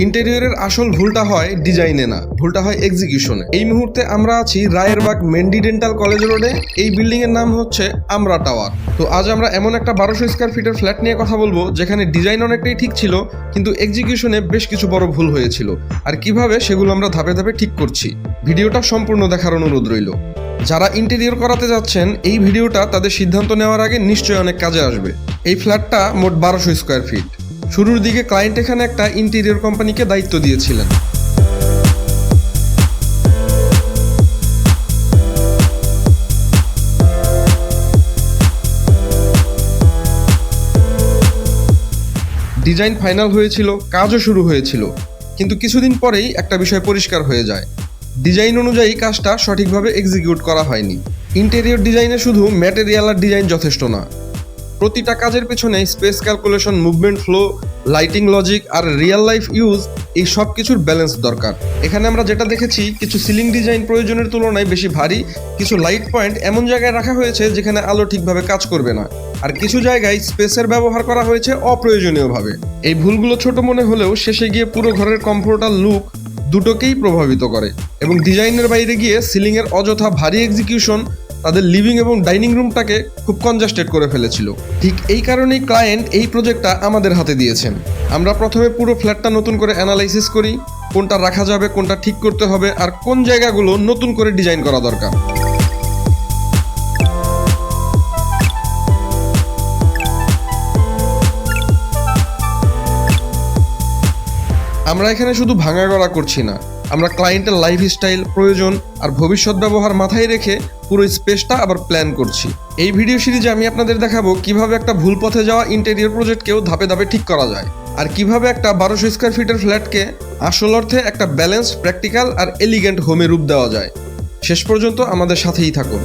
ইন্টেরিয়রের আসল ভুলটা হয় ডিজাইনে না, ভুলটা হয় এক্সিকিউশনে। এই মুহূর্তে আমরা আছি রায়েরবাগ মেন্ডি ডেন্টাল কলেজ রোডে। এই বিল্ডিং এর নাম হচ্ছে আমরা টাওয়ার। তো আজ আমরা এমন একটা 1200 স্কয়ার ফিটের ফ্ল্যাট নিয়ে কথা বলবো যেখানে ডিজাইন অনেকটাই ঠিক ছিল, কিন্তু এক্সিকিউশনে বেশ কিছু বড় ভুল হয়েছিল, আর কিভাবে সেগুলো আমরা ধাপে ধাপে ঠিক করছি। ভিডিওটা সম্পূর্ণ দেখার অনুরোধ রইল। যারা ইন্টেরিয়র করাতে যাচ্ছেন, এই ভিডিওটা তাদের সিদ্ধান্ত নেওয়ার আগে নিশ্চয়ই অনেক কাজে আসবে। এই ফ্ল্যাটটা মোট 1200 স্কয়ার ফিট। শুরুর দিকে ক্লায়েন্ট এখানে একটা ইন্টেরিয়র কোম্পানিকে দায়িত্ব দিয়েছিলেন। ডিজাইন ফাইনাল হয়েছিল, কাজও শুরু হয়েছিল, কিন্তু কিছুদিন পরেই একটা বিষয় পরিষ্কার হয়ে যায়। ডিজাইন অনুযায়ী কাজটা সঠিকভাবে এক্সিকিউট করা হয়নি। ইন্টেরিয়র ডিজাইনে শুধু ম্যাটেরিয়াল আর ডিজাইন যথেষ্ট না, প্রতিটা কাজের পেছনে space calculation, movement flow, lighting logic আর রিয়েল লাইফ ইউজ, এই সব কিছুর ব্যালেন্স দরকার। এখানে আমরা যেটা দেখেছি, কিছু সিলিং ডিজাইন প্রয়োজনের তুলনায় বেশি ভারী, কিছু লাইট পয়েন্ট এমন জায়গায় রাখা হয়েছে যেখানে আলো ঠিকভাবে কাজ করবে না, আর কিছু জায়গায় স্পেসের ব্যবহার করা হয়েছে অপ্রয়োজনীয়ভাবে। এই ভুলগুলো ছোট মনে হলেও শেষে গিয়ে পুরো ঘরের কমফোর্ট আর লুক দুটোকেই প্রভাবিত করে, এবং ডিজাইনের বাইরে গিয়ে সিলিংয়ের অযথা ভারী এক্সিকিউশন তাদের লিভিং এবং ডাইনিং রুমটাকে খুব কনজাস্টেড করে ফেলেছিল। ঠিক এই কারণেই ক্লায়েন্ট এই প্রজেক্টটা আমাদের হাতে দিয়েছেন। আমরা প্রথমে পুরো ফ্ল্যাটটা নতুন করে অ্যানালাইসিস করি, কোনটা রাখা যাবে, কোনটা ঠিক করতে হবে, আর কোন জায়গাগুলো নতুন করে ডিজাইন করা দরকার। আমরা এখানে শুধু ভাঙা গড়া করছি না, আমরা ক্লায়েন্টের লাইফস্টাইল, প্রয়োজন আর ভবিষ্যৎ ব্যবহার মাথায় রেখে পুরো স্পেসটা আবার প্ল্যান করছি। এই ভিডিও সিরিজে আমি আপনাদের দেখাবো কিভাবে একটা ভুল পথে যাওয়া ইন্টেরিয়র প্রজেক্টকেও ধাপে ধাপে ঠিক করা যায়, আর কিভাবে একটা 1200 স্কয়ার ফিটের ফ্ল্যাটকে আসল অর্থে একটা ব্যালেন্স, প্র্যাকটিক্যাল আর এলিগেন্ট হোমে রূপ দেওয়া যায়। শেষ পর্যন্ত আমাদের সাথেই থাকুন।